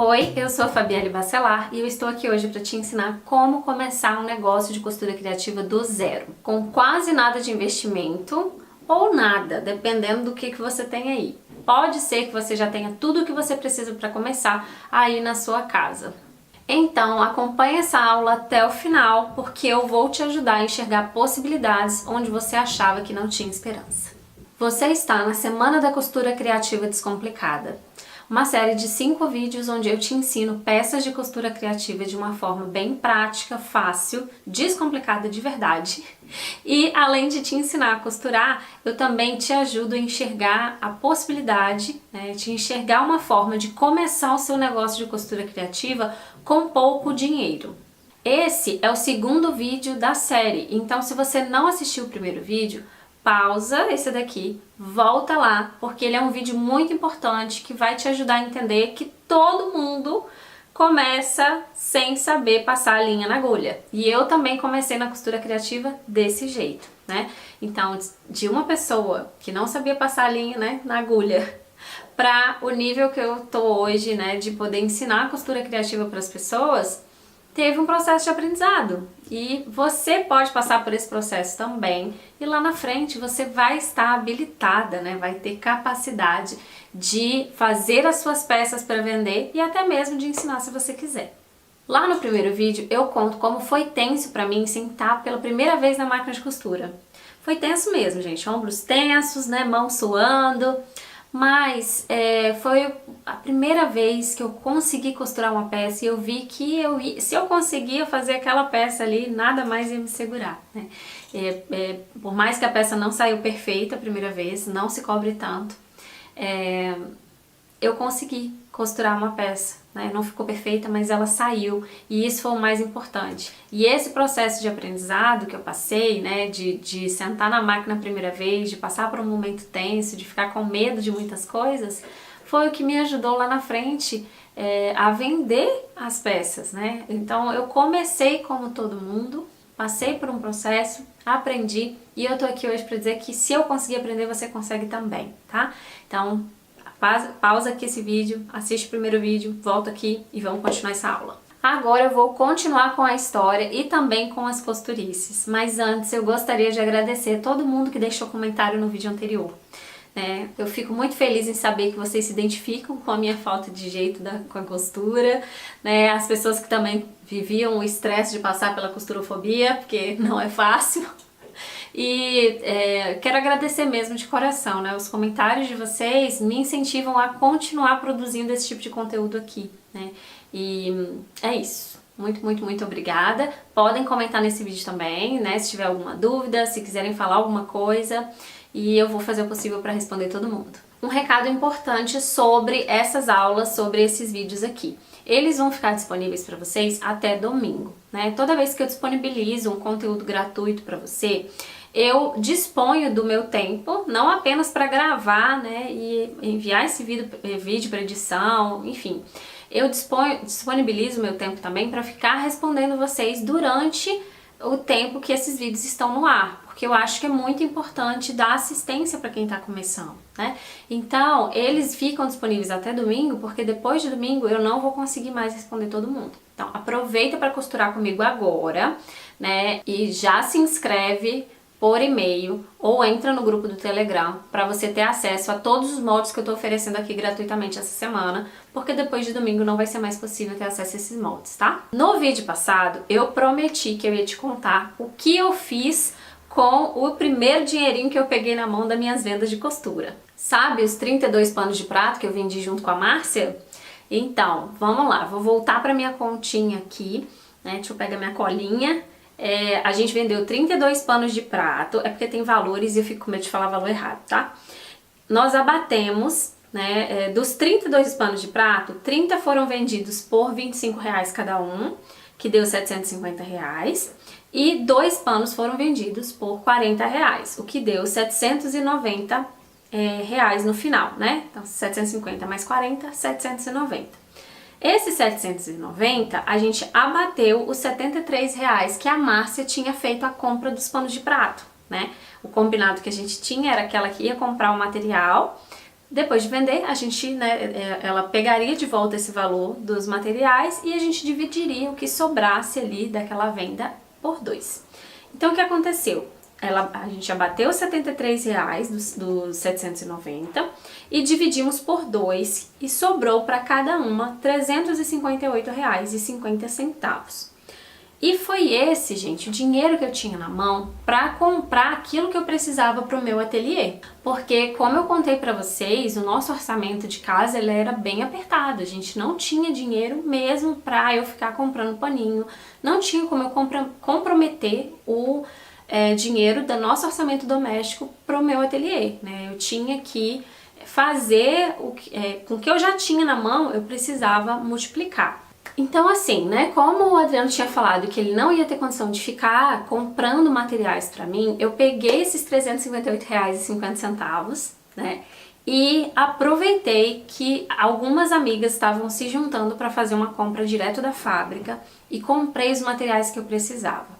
Oi, eu sou a Fabielle Bacelar e eu estou aqui hoje para te ensinar como começar um negócio de costura criativa do zero, com quase nada de investimento ou nada, dependendo do que você tem aí. Pode ser que você já tenha tudo o que você precisa para começar aí na sua casa. Então acompanhe essa aula até o final, porque eu vou te ajudar a enxergar possibilidades onde você achava que não tinha esperança. Você está na Semana da Costura Criativa Descomplicada, uma série de 5 vídeos onde eu te ensino peças de costura criativa de uma forma bem prática, fácil, descomplicada de verdade. E além de te ensinar a costurar, eu também te ajudo a enxergar a possibilidade, de enxergar uma forma de começar o seu negócio de costura criativa com pouco dinheiro. Esse é o segundo vídeo da série, então se você não assistiu o primeiro vídeo, pausa esse daqui, volta lá, porque ele é um vídeo muito importante que vai te ajudar a entender que todo mundo começa sem saber passar a linha na agulha. E eu também comecei na costura criativa desse jeito, né? Então, de uma pessoa que não sabia passar a linha, na agulha, para o nível que eu tô hoje, de poder ensinar a costura criativa para as pessoas, teve um processo de aprendizado e você pode passar por esse processo também e lá na frente você vai estar habilitada, vai ter capacidade de fazer as suas peças para vender e até mesmo de ensinar se você quiser. Lá no primeiro vídeo eu conto como foi tenso para mim sentar pela primeira vez na máquina de costura. Foi tenso mesmo, gente, ombros tensos, mão suando. Mas foi a primeira vez que eu consegui costurar uma peça e eu vi que se eu conseguia fazer aquela peça ali, nada mais ia me segurar, por mais que a peça não saiu perfeita a primeira vez, não se cobre tanto, eu consegui costurar uma peça, não ficou perfeita, mas ela saiu e isso foi o mais importante. E esse processo de aprendizado que eu passei, de sentar na máquina a primeira vez, de passar por um momento tenso, de ficar com medo de muitas coisas, foi o que me ajudou lá na frente a vender as peças, Então eu comecei como todo mundo, passei por um processo, aprendi e eu tô aqui hoje para dizer que se eu conseguir aprender, você consegue também, tá? Então pausa aqui esse vídeo, assiste o primeiro vídeo, volta aqui e vamos continuar essa aula. Agora eu vou continuar com a história e também com as costurices, mas antes eu gostaria de agradecer todo mundo que deixou comentário no vídeo anterior. Eu fico muito feliz em saber que vocês se identificam com a minha falta de jeito com a costura, as pessoas que também viviam o estresse de passar pela costurofobia, porque não é fácil. E quero agradecer mesmo de coração, os comentários de vocês me incentivam a continuar produzindo esse tipo de conteúdo aqui, E é isso. Muito, muito, muito obrigada. Podem comentar nesse vídeo também, se tiver alguma dúvida, se quiserem falar alguma coisa, e eu vou fazer o possível para responder todo mundo. Um recado importante sobre essas aulas, sobre esses vídeos aqui. Eles vão ficar disponíveis para vocês até domingo, Toda vez que eu disponibilizo um conteúdo gratuito para você, eu disponho do meu tempo, não apenas para gravar, e enviar esse vídeo para edição, enfim. Eu disponibilizo o meu tempo também para ficar respondendo vocês durante o tempo que esses vídeos estão no ar, porque eu acho que é muito importante dar assistência para quem está começando, Então, eles ficam disponíveis até domingo, porque depois de domingo eu não vou conseguir mais responder todo mundo. Então, aproveita para costurar comigo agora, e já se inscreve por e-mail ou entra no grupo do Telegram para você ter acesso a todos os moldes que eu estou oferecendo aqui gratuitamente essa semana, porque depois de domingo não vai ser mais possível ter acesso a esses moldes, tá? No vídeo passado eu prometi que eu ia te contar o que eu fiz com o primeiro dinheirinho que eu peguei na mão das minhas vendas de costura. Sabe os 32 panos de prato que eu vendi junto com a Márcia? Então, vamos lá, vou voltar para minha continha aqui, deixa eu pegar minha colinha. A gente vendeu 32 panos de prato, é porque tem valores e eu fico com medo de falar valor errado, tá? Nós abatemos, dos 32 panos de prato, 30 foram vendidos por R$25 cada um, que deu R$750, e 2 panos foram vendidos por R$40, o que deu R$790 no final, Então 750 mais 40, 790. Esse 790, a gente abateu os R$73 que a Márcia tinha feito a compra dos panos de prato, O combinado que a gente tinha era que ela ia comprar o material, Depois de vender, a gente, né, ela pegaria de volta esse valor dos materiais e a gente dividiria o que sobrasse ali daquela venda por 2. Então o que aconteceu? A gente abateu os R$ 73 dos 790 e dividimos por 2 e sobrou para cada uma R$ 358,50. E foi esse, gente, o dinheiro que eu tinha na mão para comprar aquilo que eu precisava para o meu ateliê. Porque, como eu contei para vocês, o nosso orçamento de casa ele era bem apertado. A gente não tinha dinheiro mesmo para eu ficar comprando paninho. Não tinha como eu comprometer o dinheiro do nosso orçamento doméstico para o meu ateliê, né? Eu tinha que fazer com o que eu já tinha na mão, eu precisava multiplicar. Então assim, né, como o Adriano tinha falado que ele não ia ter condição de ficar comprando materiais para mim, eu peguei esses R$ 358,50, né, e aproveitei que algumas amigas estavam se juntando para fazer uma compra direto da fábrica e comprei os materiais que eu precisava.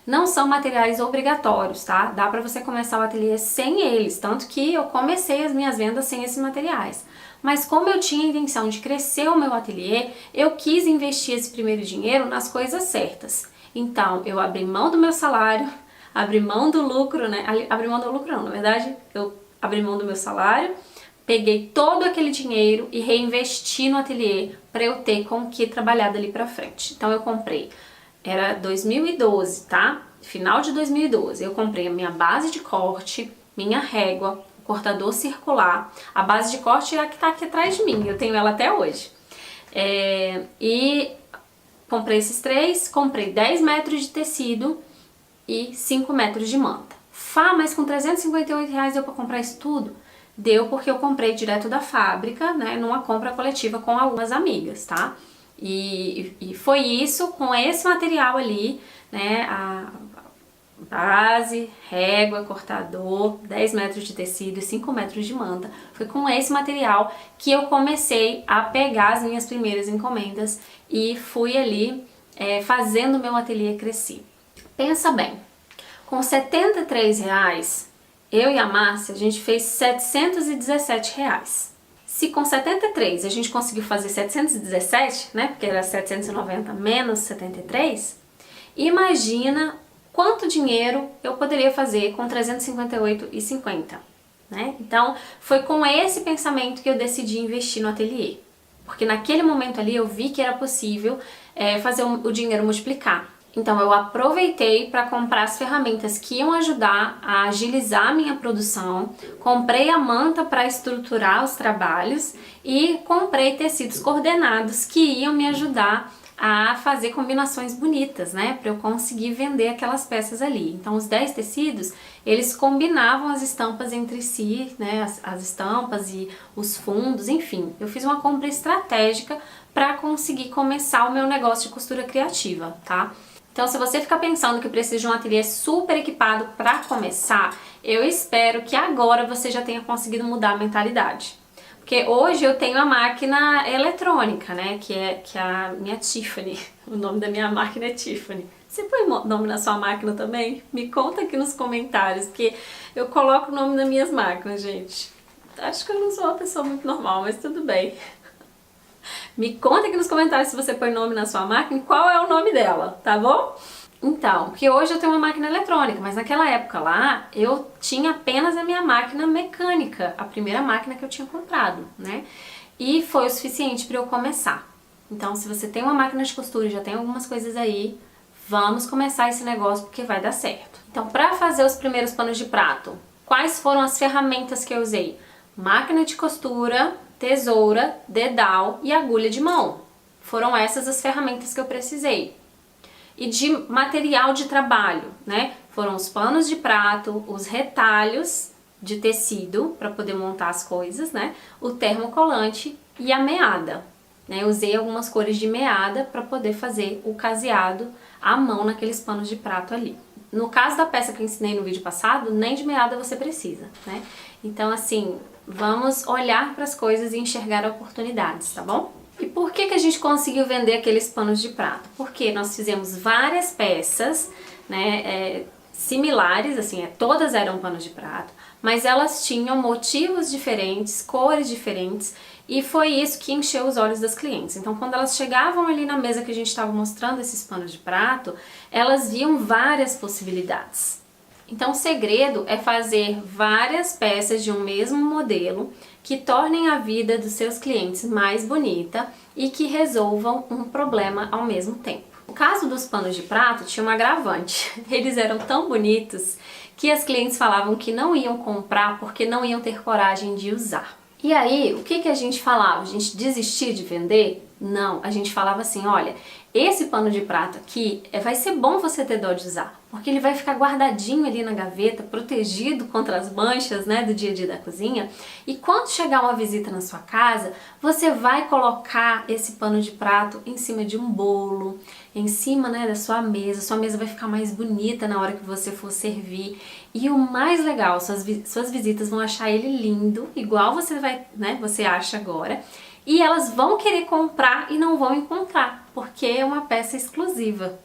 Não são materiais obrigatórios, tá? Dá para você começar o ateliê sem eles, tanto que eu comecei as minhas vendas sem esses materiais. Mas como eu tinha a intenção de crescer o meu ateliê, eu quis investir esse primeiro dinheiro nas coisas certas. Então, eu abri mão do meu salário, abri mão do lucro, né? Abri mão do lucro não, na verdade, eu abri mão do meu salário, peguei todo aquele dinheiro e reinvesti no ateliê para eu ter com o que trabalhar dali para frente. Então, eu comprei, era 2012, tá? Final de 2012, eu comprei a minha base de corte, minha régua, cortador circular. A base de corte é a que tá aqui atrás de mim, eu tenho ela até hoje. E comprei esses 3, comprei 10 metros de tecido e 5 metros de manta. Mas com R$358 deu pra comprar isso tudo? Deu, porque eu comprei direto da fábrica, né, numa compra coletiva com algumas amigas, tá? E foi isso, com esse material ali, né, a base, régua, cortador, 10 metros de tecido e 5 metros de manta. Foi com esse material que eu comecei a pegar as minhas primeiras encomendas e fui ali fazendo meu ateliê crescer. Pensa bem, com R$73, eu e a Márcia, a gente fez R$717. Se com 73 a gente conseguiu fazer 717, né, porque era 790 menos 73, imagina quanto dinheiro eu poderia fazer com 358,50, né? Então, foi com esse pensamento que eu decidi investir no ateliê. Porque naquele momento ali eu vi que era possível fazer o dinheiro multiplicar. Então, eu aproveitei para comprar as ferramentas que iam ajudar a agilizar a minha produção, comprei a manta para estruturar os trabalhos e comprei tecidos coordenados que iam me ajudar a fazer combinações bonitas, né, para eu conseguir vender aquelas peças ali. Então os 10 tecidos, eles combinavam as estampas entre si, né, as estampas e os fundos, enfim. Eu fiz uma compra estratégica para conseguir começar o meu negócio de costura criativa, tá? Então se você ficar pensando que precisa de um ateliê super equipado para começar, eu espero que agora você já tenha conseguido mudar a mentalidade. Porque hoje eu tenho a máquina eletrônica, né, que é a minha Tiffany. O nome da minha máquina é Tiffany. Você põe nome na sua máquina também? Me conta aqui nos comentários, porque eu coloco o nome das minhas máquinas, gente. Acho que eu não sou uma pessoa muito normal, mas tudo bem. Me conta aqui nos comentários se você põe nome na sua máquina e qual é o nome dela, tá bom? Então, porque hoje eu tenho uma máquina eletrônica, mas naquela época lá eu tinha apenas a minha máquina mecânica, a primeira máquina que eu tinha comprado, né? E foi o suficiente para eu começar. Então, se você tem uma máquina de costura e já tem algumas coisas aí, vamos começar esse negócio porque vai dar certo. Então, para fazer os primeiros panos de prato, quais foram as ferramentas que eu usei? Máquina de costura, tesoura, dedal e agulha de mão. Foram essas as ferramentas que eu precisei. E de material de trabalho, né? Foram os panos de prato, os retalhos de tecido para poder montar as coisas, né? O termocolante e a meada, né? Eu usei algumas cores de meada para poder fazer o caseado à mão naqueles panos de prato ali. No caso da peça que eu ensinei no vídeo passado, nem de meada você precisa, né? Então assim, vamos olhar para as coisas e enxergar oportunidades, tá bom? E por que a gente conseguiu vender aqueles panos de prato? Porque nós fizemos várias peças, né, similares, assim, todas eram panos de prato, mas elas tinham motivos diferentes, cores diferentes, e foi isso que encheu os olhos das clientes. Então, quando elas chegavam ali na mesa que a gente estava mostrando esses panos de prato, elas viam várias possibilidades. Então, o segredo é fazer várias peças de um mesmo modelo que tornem a vida dos seus clientes mais bonita e que resolvam um problema ao mesmo tempo. O caso dos panos de prato tinha um agravante. Eles eram tão bonitos que as clientes falavam que não iam comprar porque não iam ter coragem de usar. E aí, o que a gente falava? A gente desistia de vender? Não, a gente falava assim, olha, esse pano de prato aqui vai ser bom você ter dó de usar, porque ele vai ficar guardadinho ali na gaveta, protegido contra as manchas, né, do dia a dia da cozinha, e quando chegar uma visita na sua casa, você vai colocar esse pano de prato em cima de um bolo, em cima, né, da sua mesa vai ficar mais bonita na hora que você for servir, e o mais legal, suas visitas vão achar ele lindo, igual você vai, né, você acha agora, e elas vão querer comprar e não vão encontrar, porque é uma peça exclusiva.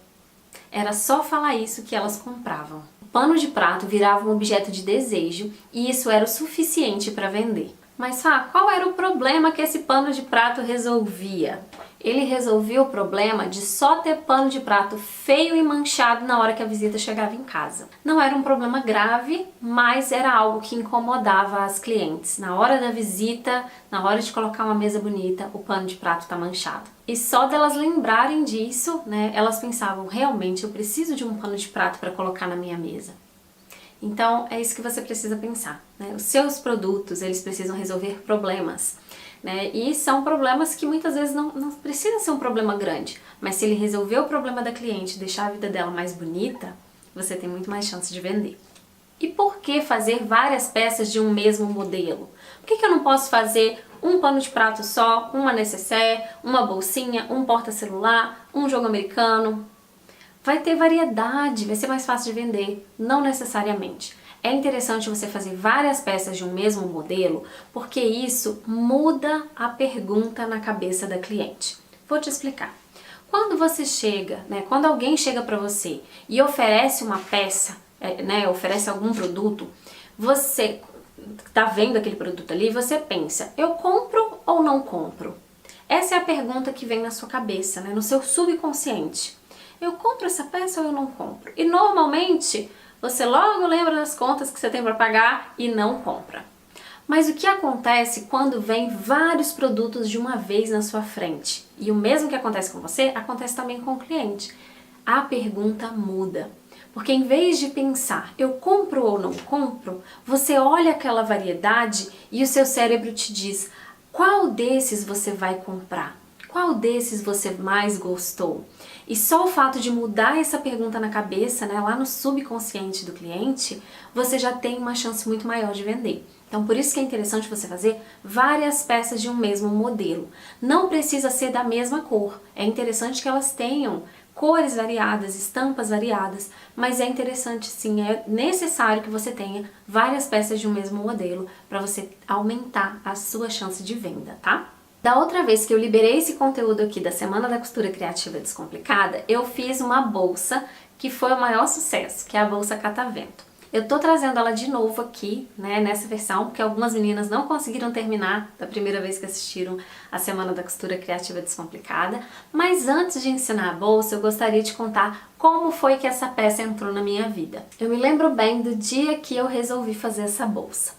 Era só falar isso que elas compravam. O pano de prato virava um objeto de desejo e isso era o suficiente para vender. Mas qual era o problema que esse pano de prato resolvia? Ele resolvia o problema de só ter pano de prato feio e manchado na hora que a visita chegava em casa. Não era um problema grave, mas era algo que incomodava as clientes. Na hora da visita, na hora de colocar uma mesa bonita, o pano de prato está manchado. E só delas lembrarem disso, né, elas pensavam, realmente eu preciso de um pano de prato para colocar na minha mesa. Então é isso que você precisa pensar, né? Os seus produtos, eles precisam resolver problemas, né? E são problemas que muitas vezes não precisa ser um problema grande, mas se ele resolver o problema da cliente, deixar a vida dela mais bonita, você tem muito mais chance de vender. E por que fazer várias peças de um mesmo modelo? Por que eu não posso fazer um pano de prato só, uma nécessaire, uma bolsinha, um porta-celular, um jogo americano? Vai ter variedade, vai ser mais fácil de vender, não necessariamente. É interessante você fazer várias peças de um mesmo modelo, porque isso muda a pergunta na cabeça da cliente. Vou te explicar. Quando você chega, né, quando alguém chega para você e oferece uma peça, né, oferece algum produto, você está vendo aquele produto ali, você pensa, eu compro ou não compro? Essa é a pergunta que vem na sua cabeça, né, no seu subconsciente. Eu compro essa peça ou eu não compro? E normalmente você logo lembra das contas que você tem para pagar e não compra. Mas o que acontece quando vem vários produtos de uma vez na sua frente? E o mesmo que acontece com você, acontece também com o cliente. A pergunta muda. Porque em vez de pensar, eu compro ou não compro, você olha aquela variedade e o seu cérebro te diz, qual desses você vai comprar? Qual desses você mais gostou? E só o fato de mudar essa pergunta na cabeça, né, lá no subconsciente do cliente, você já tem uma chance muito maior de vender. Então, por isso que é interessante você fazer várias peças de um mesmo modelo. Não precisa ser da mesma cor. É interessante que elas tenham cores variadas, estampas variadas, mas é interessante sim, é necessário que você tenha várias peças de um mesmo modelo para você aumentar a sua chance de venda, tá? Da outra vez que eu liberei esse conteúdo aqui da Semana da Costura Criativa Descomplicada, eu fiz uma bolsa que foi o maior sucesso, que é a bolsa Catavento. Eu tô trazendo ela de novo aqui, né, nessa versão, porque algumas meninas não conseguiram terminar da primeira vez que assistiram a Semana da Costura Criativa Descomplicada, mas antes de ensinar a bolsa, eu gostaria de contar como foi que essa peça entrou na minha vida. Eu me lembro bem do dia que eu resolvi fazer essa bolsa.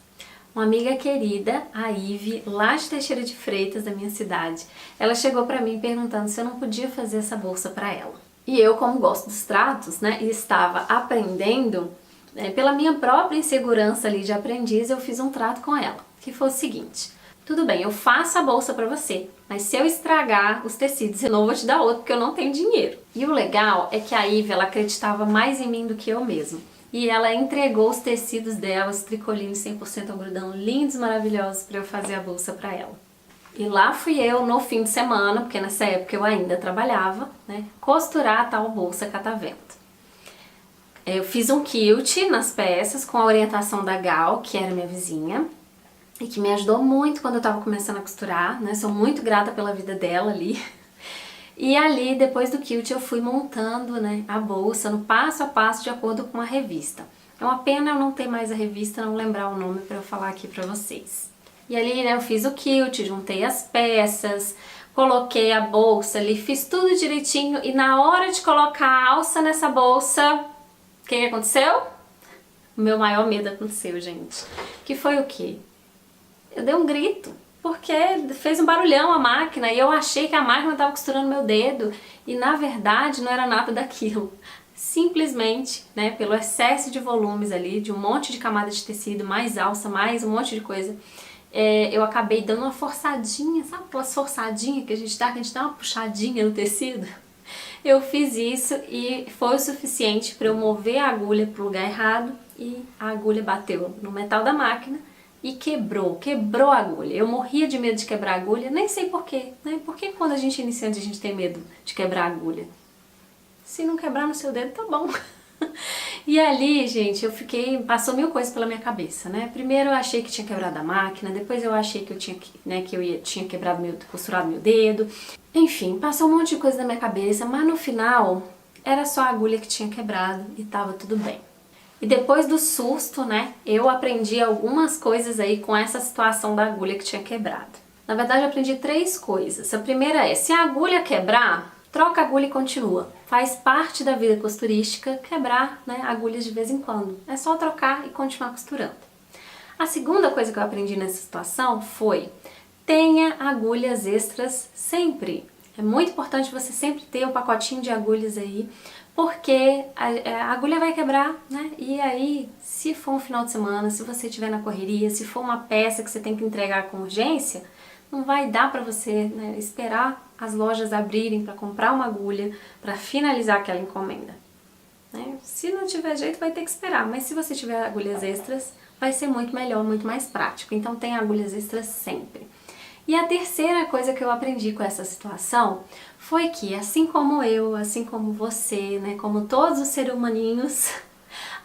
Uma amiga querida, a Ive, lá de Teixeira de Freitas, da minha cidade, ela chegou para mim perguntando se eu não podia fazer essa bolsa para ela. E eu, como gosto dos tratos, né, e estava aprendendo, pela minha própria insegurança ali de aprendiz, eu fiz um trato com ela, que foi o seguinte: tudo bem, eu faço a bolsa para você, mas se eu estragar os tecidos, eu não vou te dar outro porque eu não tenho dinheiro. E o legal é que a Ive, ela acreditava mais em mim do que eu mesma. E ela entregou os tecidos dela, os tricolinhos 100% algodão, lindos, maravilhosos, para eu fazer a bolsa para ela. E lá fui eu, no fim de semana, porque nessa época eu ainda trabalhava, né, costurar a tal bolsa Catavento. Eu fiz um quilt nas peças com a orientação da Gal, que era minha vizinha, e que me ajudou muito quando eu estava começando a costurar, né, sou muito grata pela vida dela ali. E ali, depois do quilt, eu fui montando, né, a bolsa no passo a passo de acordo com a revista. É uma pena eu não ter mais a revista, não lembrar o nome para eu falar aqui para vocês. E ali, né, eu fiz o quilt, juntei as peças, coloquei a bolsa ali, fiz tudo direitinho e na hora de colocar a alça nessa bolsa, o que aconteceu? O meu maior medo aconteceu, gente. Que foi o quê? Eu dei um grito, porque fez um barulhão a máquina e eu achei que a máquina estava costurando meu dedo e na verdade não era nada daquilo. Simplesmente, né, pelo excesso de volumes ali, de um monte de camada de tecido, mais alça, mais um monte de coisa, eu acabei dando uma forçadinha, sabe aquelas forçadinhas que a gente dá uma puxadinha no tecido? Eu fiz isso e foi o suficiente para eu mover a agulha para o lugar errado e a agulha bateu no metal da máquina e quebrou a agulha. Eu morria de medo de quebrar a agulha, nem sei porquê, né? Porque quando a gente é iniciante a gente tem medo de quebrar a agulha? Se não quebrar no seu dedo, tá bom. E ali, gente, passou mil coisas pela minha cabeça, né? Primeiro eu achei que tinha quebrado a máquina, depois eu achei que eu tinha, né, tinha quebrado costurado meu dedo. Enfim, passou um monte de coisa na minha cabeça, mas no final era só a agulha que tinha quebrado e tava tudo bem. E depois do susto, né, eu aprendi algumas coisas aí com essa situação da agulha que tinha quebrado. Na verdade, eu aprendi 3 coisas. A primeira é, se a agulha quebrar, troca a agulha e continua. Faz parte da vida costurística quebrar, né, agulhas de vez em quando. É só trocar e continuar costurando. A segunda coisa que eu aprendi nessa situação foi, tenha agulhas extras sempre. É muito importante você sempre ter um pacotinho de agulhas aí, porque a agulha vai quebrar, né? E aí, se for um final de semana, se você estiver na correria, se for uma peça que você tem que entregar com urgência, não vai dar para você, né, esperar as lojas abrirem para comprar uma agulha para finalizar aquela encomenda. Né? Se não tiver jeito, vai ter que esperar, mas se você tiver agulhas extras, vai ser muito melhor, muito mais prático. Então tem agulhas extras sempre. E a terceira coisa que eu aprendi com essa situação foi que, assim como eu, assim como você, né, como todos os seres humaninhos,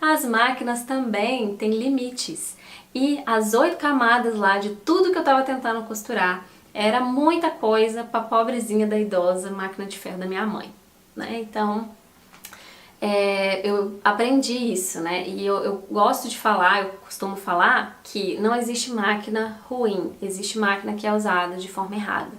as máquinas também têm limites. E as 8 camadas lá de tudo que eu estava tentando costurar era muita coisa para a pobrezinha da idosa máquina de ferro da minha mãe, né? Então, eu aprendi isso, né? E eu gosto de falar, eu costumo falar que não existe máquina ruim, existe máquina que é usada de forma errada.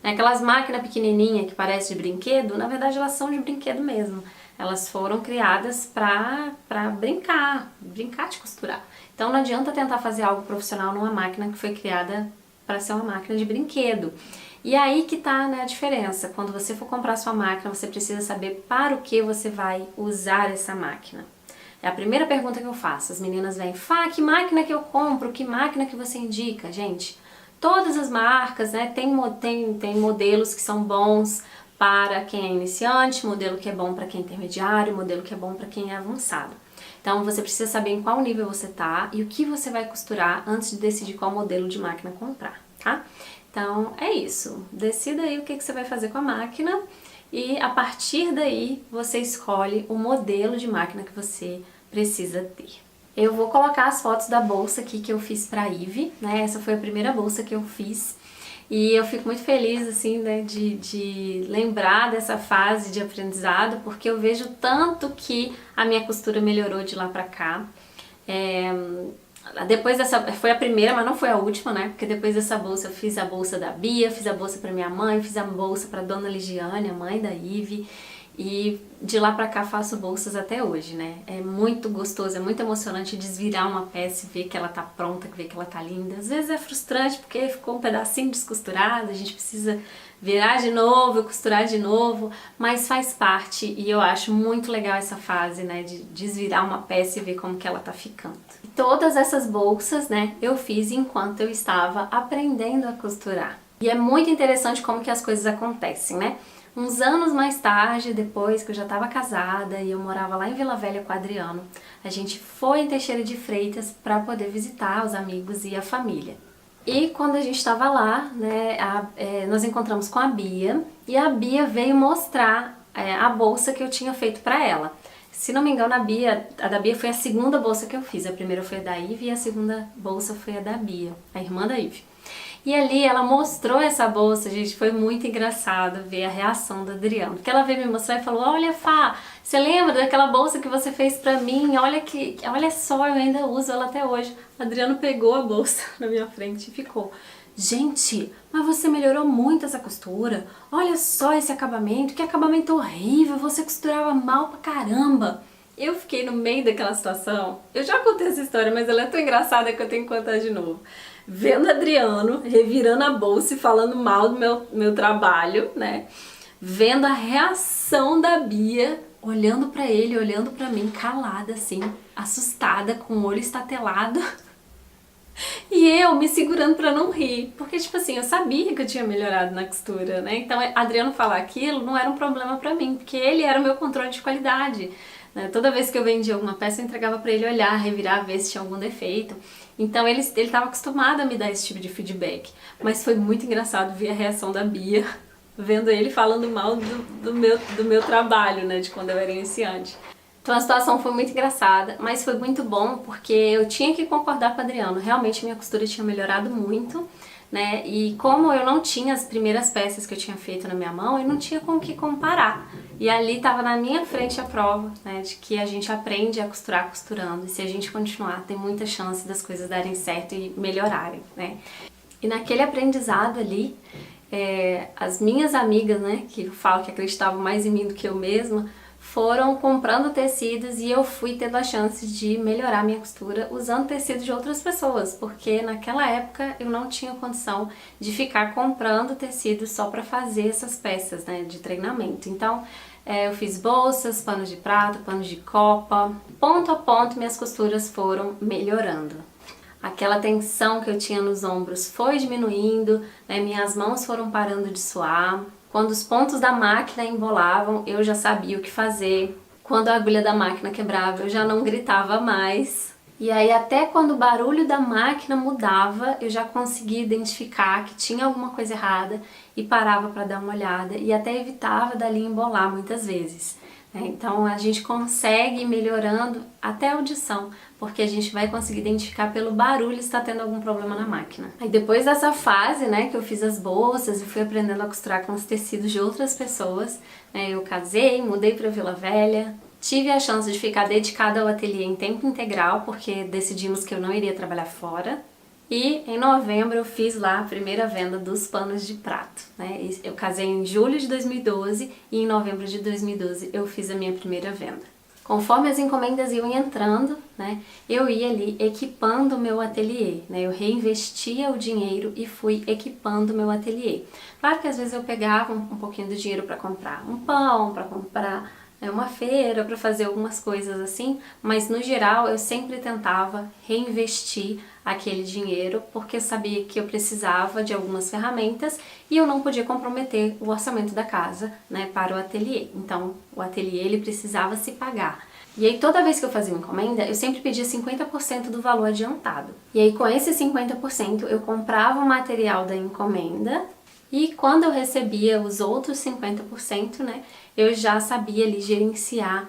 Aquelas máquinas pequenininhas que parecem de brinquedo, na verdade elas são de brinquedo mesmo. Elas foram criadas para brincar de costurar. Então não adianta tentar fazer algo profissional numa máquina que foi criada para ser uma máquina de brinquedo. E aí que tá, né, a diferença. Quando você for comprar sua máquina, você precisa saber para o que você vai usar essa máquina. É a primeira pergunta que eu faço. As meninas vêm, Fá, que máquina que eu compro? Que máquina que você indica? Gente, todas as marcas, né, tem modelos que são bons para quem é iniciante, modelo que é bom para quem é intermediário, modelo que é bom para quem é avançado. Então você precisa saber em qual nível você tá e o que você vai costurar antes de decidir qual modelo de máquina comprar, tá? Então é isso, decida aí o que você vai fazer com a máquina e a partir daí você escolhe o modelo de máquina que você precisa ter. Eu vou colocar as fotos da bolsa aqui que eu fiz pra Ivy, né? Essa foi a primeira bolsa que eu fiz. E eu fico muito feliz, assim, né, de lembrar dessa fase de aprendizado, porque eu vejo tanto que a minha costura melhorou de lá pra cá. Depois dessa, foi a primeira, mas não foi a última, né, porque depois dessa bolsa eu fiz a bolsa da Bia, fiz a bolsa pra minha mãe, fiz a bolsa pra Dona Ligiane, a mãe da Ivy. E de lá pra cá faço bolsas até hoje, né? É muito gostoso, é muito emocionante desvirar uma peça e ver que ela tá pronta, ver que ela tá linda. Às vezes é frustrante porque ficou um pedacinho descosturado, a gente precisa virar de novo, costurar de novo, mas faz parte e eu acho muito legal essa fase, né? De desvirar uma peça e ver como que ela tá ficando. E todas essas bolsas, né, eu fiz enquanto eu estava aprendendo a costurar. E é muito interessante como que as coisas acontecem, né? Uns anos mais tarde, depois que eu já estava casada e eu morava lá em Vila Velha com o Adriano, a gente foi em Teixeira de Freitas para poder visitar os amigos e a família. E quando a gente estava lá, né, nós encontramos com a Bia e a Bia veio mostrar a bolsa que eu tinha feito para ela. Se não me engano, a da Bia foi a segunda bolsa que eu fiz. A primeira foi a da Ivy e a segunda bolsa foi a da Bia, a irmã da Ivy. E ali ela mostrou essa bolsa, gente, foi muito engraçado ver a reação da Adriana. Porque ela veio me mostrar e falou, olha Fá, você lembra daquela bolsa que você fez pra mim? Olha só, eu ainda uso ela até hoje. A Adriana pegou a bolsa na minha frente e ficou, gente, mas você melhorou muito essa costura. Olha só esse acabamento, que acabamento horrível, você costurava mal pra caramba. Eu fiquei no meio daquela situação, eu já contei essa história, mas ela é tão engraçada que eu tenho que contar de novo. Vendo Adriano revirando a bolsa e falando mal do meu trabalho, né? Vendo a reação da Bia, olhando pra ele, olhando pra mim, calada assim, assustada, com o olho estatelado. E eu me segurando pra não rir, porque tipo assim, eu sabia que eu tinha melhorado na costura, né? Então Adriano falar aquilo não era um problema pra mim, porque ele era o meu controle de qualidade, né? Toda vez que eu vendia alguma peça eu entregava pra ele olhar, revirar, ver se tinha algum defeito. Então ele estava acostumado a me dar esse tipo de feedback, mas foi muito engraçado ver a reação da Bia, vendo ele falando mal do meu trabalho, né? De quando eu era iniciante. Então a situação foi muito engraçada, mas foi muito bom porque eu tinha que concordar com o Adriano. Realmente minha costura tinha melhorado muito, né? E como eu não tinha as primeiras peças que eu tinha feito na minha mão, eu não tinha com o que comparar. E ali estava na minha frente a prova, né? De que a gente aprende a costurar costurando. E se a gente continuar, tem muita chance das coisas darem certo e melhorarem, né? E naquele aprendizado ali, as minhas amigas, né? Que eu falo que acreditavam mais em mim do que eu mesma, foram comprando tecidos e eu fui tendo a chance de melhorar minha costura usando tecido de outras pessoas, porque naquela época eu não tinha condição de ficar comprando tecido só para fazer essas peças, né, de treinamento. Então eu fiz bolsas, panos de prato, panos de copa, ponto a ponto minhas costuras foram melhorando. Aquela tensão que eu tinha nos ombros foi diminuindo, né, minhas mãos foram parando de suar. Quando os pontos da máquina embolavam, eu já sabia o que fazer. Quando a agulha da máquina quebrava, eu já não gritava mais. E aí até quando o barulho da máquina mudava, eu já conseguia identificar que tinha alguma coisa errada e parava para dar uma olhada e até evitava dali embolar muitas vezes. Então a gente consegue ir melhorando até a audição, porque a gente vai conseguir identificar pelo barulho se está tendo algum problema na máquina. Aí depois dessa fase, né, que eu fiz as bolsas e fui aprendendo a costurar com os tecidos de outras pessoas, né, eu casei, mudei para Vila Velha, tive a chance de ficar dedicada ao ateliê em tempo integral, porque decidimos que eu não iria trabalhar fora. E em novembro eu fiz lá a primeira venda dos panos de prato, né? Eu casei em julho de 2012 e em novembro de 2012 eu fiz a minha primeira venda. Conforme as encomendas iam entrando, né, eu ia ali equipando o meu ateliê, né? Eu reinvestia o dinheiro e fui equipando o meu ateliê. Claro que às vezes eu pegava um pouquinho do dinheiro para comprar um pão, para comprar uma feira, para fazer algumas coisas assim, mas no geral eu sempre tentava reinvestir aquele dinheiro porque eu sabia que eu precisava de algumas ferramentas e eu não podia comprometer o orçamento da casa, né, para o ateliê. Então o ateliê ele precisava se pagar. E aí toda vez que eu fazia uma encomenda, eu sempre pedia 50% do valor adiantado. E aí com esse 50% eu comprava o material da encomenda e quando eu recebia os outros 50%, né, eu já sabia ali gerenciar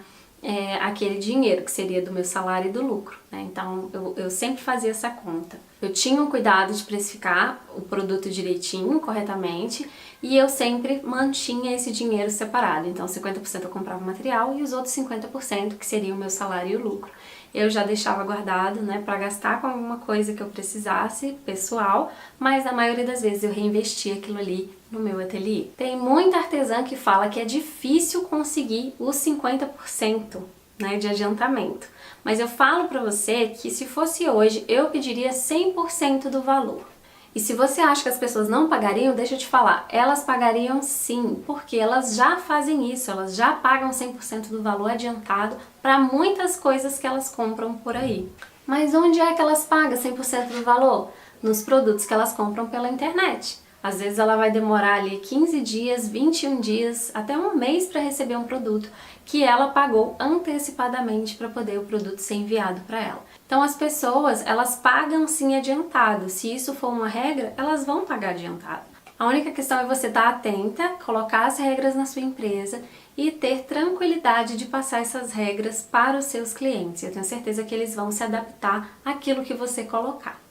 aquele dinheiro, que seria do meu salário e do lucro, né? Então eu sempre fazia essa conta. Eu tinha um cuidado de precificar o produto direitinho, corretamente, e eu sempre mantinha esse dinheiro separado. Então 50% eu comprava o material e os outros 50%, que seria o meu salário e o lucro, eu já deixava guardado, né, para gastar com alguma coisa que eu precisasse, pessoal, mas na maioria das vezes eu reinvestia aquilo ali no meu ateliê. Tem muita artesã que fala que é difícil conseguir os 50%, né, de adiantamento, mas eu falo para você que se fosse hoje, eu pediria 100% do valor. E se você acha que as pessoas não pagariam, deixa eu te falar, elas pagariam sim, porque elas já fazem isso, elas já pagam 100% do valor adiantado para muitas coisas que elas compram por aí. Mas onde é que elas pagam 100% do valor? Nos produtos que elas compram pela internet. Às vezes ela vai demorar ali 15 dias, 21 dias, até um mês para receber um produto que ela pagou antecipadamente para poder o produto ser enviado para ela. Então as pessoas, elas pagam sim adiantado. Se isso for uma regra, elas vão pagar adiantado. A única questão é você estar atenta, colocar as regras na sua empresa e ter tranquilidade de passar essas regras para os seus clientes. Eu tenho certeza que eles vão se adaptar àquilo que você colocar.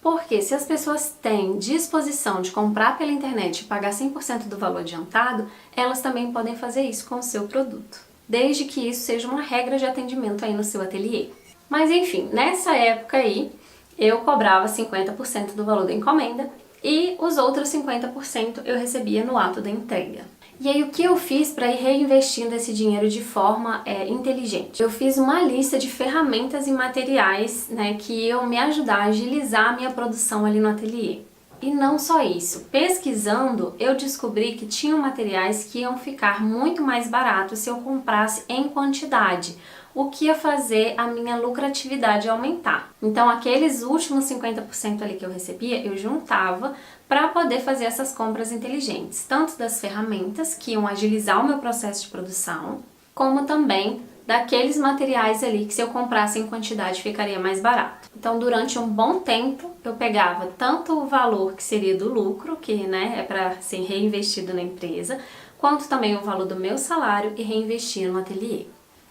Porque se as pessoas têm disposição de comprar pela internet e pagar 100% do valor adiantado, elas também podem fazer isso com o seu produto, desde que isso seja uma regra de atendimento aí no seu ateliê. Mas enfim, nessa época aí, eu cobrava 50% do valor da encomenda e os outros 50% eu recebia no ato da entrega. E aí o que eu fiz para ir reinvestindo esse dinheiro de forma inteligente? Eu fiz uma lista de ferramentas e materiais, né, que iam me ajudar a agilizar a minha produção ali no ateliê. E não só isso, pesquisando eu descobri que tinham materiais que iam ficar muito mais baratos se eu comprasse em quantidade, o que ia fazer a minha lucratividade aumentar. Então aqueles últimos 50% ali que eu recebia, eu juntava para poder fazer essas compras inteligentes, tanto das ferramentas que iam agilizar o meu processo de produção, como também daqueles materiais ali que se eu comprasse em quantidade ficaria mais barato. Então durante um bom tempo eu pegava tanto o valor que seria do lucro, que né, é para ser reinvestido na empresa, quanto também o valor do meu salário e reinvestia no ateliê.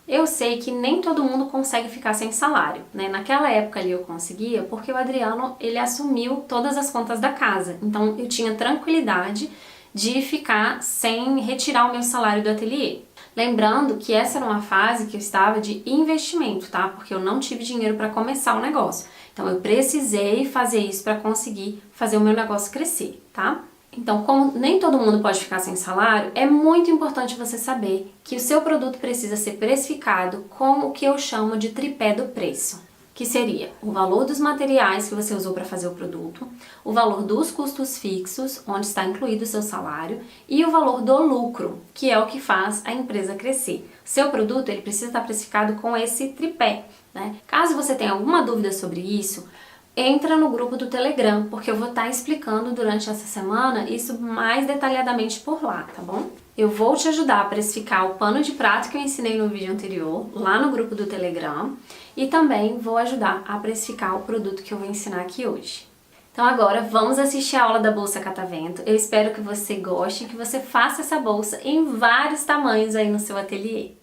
Eu sei que nem todo mundo consegue ficar sem salário, né? Naquela época ali eu conseguia porque o Adriano, ele assumiu todas as contas da casa. Então eu tinha tranquilidade de ficar sem retirar o meu salário do ateliê. Lembrando que essa era uma fase que eu estava de investimento, tá? Porque eu não tive dinheiro para começar o negócio. Então eu precisei fazer isso para conseguir fazer o meu negócio crescer, tá? Então, como nem todo mundo pode ficar sem salário, é muito importante você saber que o seu produto precisa ser precificado com o que eu chamo de tripé do preço, que seria o valor dos materiais que você usou para fazer o produto, o valor dos custos fixos, onde está incluído o seu salário, e o valor do lucro, que é o que faz a empresa crescer. Seu produto ele precisa estar precificado com esse tripé, né? Caso você tenha alguma dúvida sobre isso, entra no grupo do Telegram, porque eu vou estar explicando durante essa semana isso mais detalhadamente por lá, tá bom? Eu vou te ajudar a precificar o pano de prato que eu ensinei no vídeo anterior, lá no grupo do Telegram, e também vou ajudar a precificar o produto que eu vou ensinar aqui hoje. Então agora vamos assistir a aula da bolsa catavento. Eu espero que você goste e que você faça essa bolsa em vários tamanhos aí no seu ateliê.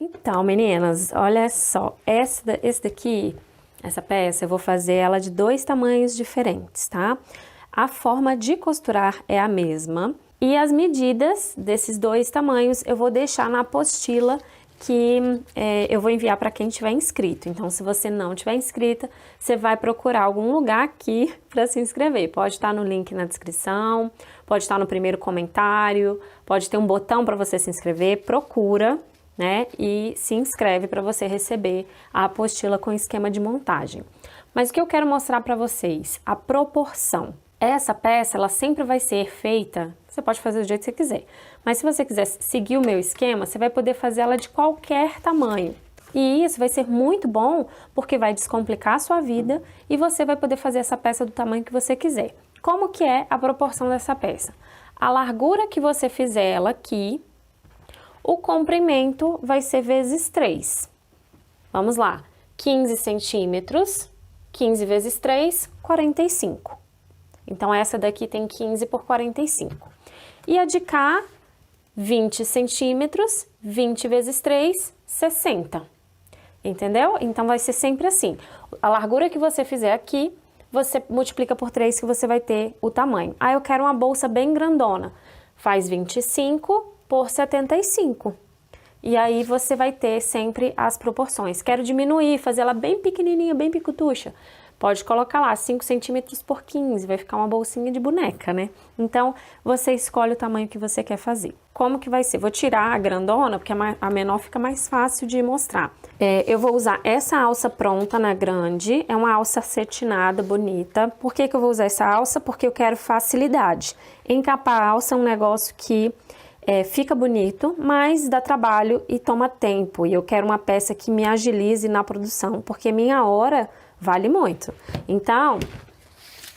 Então, meninas, olha só, esse daqui... Essa peça eu vou fazer ela de 2 tamanhos diferentes, tá? A forma de costurar é a mesma e as medidas desses 2 tamanhos eu vou deixar na apostila que eu vou enviar para quem tiver inscrito. Então, se você não tiver inscrita, você vai procurar algum lugar aqui para se inscrever. Pode estar no link na descrição, pode estar no primeiro comentário, pode ter um botão para você se inscrever, procura, né? E se inscreve para você receber a apostila com esquema de montagem. Mas o que eu quero mostrar para vocês, a proporção. Essa peça, ela sempre vai ser feita, você pode fazer do jeito que você quiser, mas se você quiser seguir o meu esquema, você vai poder fazer ela de qualquer tamanho. E isso vai ser muito bom, porque vai descomplicar a sua vida e você vai poder fazer essa peça do tamanho que você quiser. Como que é a proporção dessa peça? A largura que você fizer ela aqui, o comprimento vai ser vezes 3. Vamos lá, 15 centímetros, 15 vezes 3, 45. Então, essa daqui tem 15 por 45. E a de cá, 20 centímetros, 20 vezes 3, 60. Entendeu? Então, vai ser sempre assim. A largura que você fizer aqui, você multiplica por 3 que você vai ter o tamanho. Ah, eu quero uma bolsa bem grandona. Faz 25 por 75. E aí você vai ter sempre as proporções. Quero diminuir, fazer ela bem pequenininha, bem picutucha. Pode colocar lá 5 centímetros por 15, vai ficar uma bolsinha de boneca, né? Então, você escolhe o tamanho que você quer fazer. Como que vai ser? Vou tirar a grandona, porque a menor fica mais fácil de mostrar. Eu vou usar essa alça pronta na grande, é uma alça cetinada, bonita. Por que que eu vou usar essa alça? Porque eu quero facilidade. Encapar a alça é um negócio que fica bonito, mas dá trabalho e toma tempo. E eu quero uma peça que me agilize na produção, porque minha hora vale muito. Então,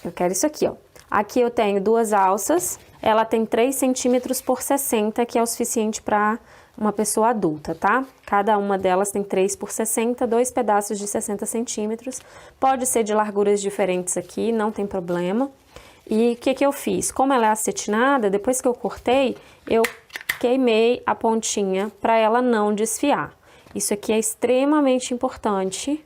eu quero isso aqui, ó. Aqui eu tenho 2 alças, ela tem 3 centímetros por 60, que é o suficiente para uma pessoa adulta, tá? Cada uma delas tem 3 por 60, 2 pedaços de 60 centímetros. Pode ser de larguras diferentes aqui, não tem problema. E o que que eu fiz? Como ela é acetinada, depois que eu cortei, eu queimei a pontinha para ela não desfiar. Isso aqui é extremamente importante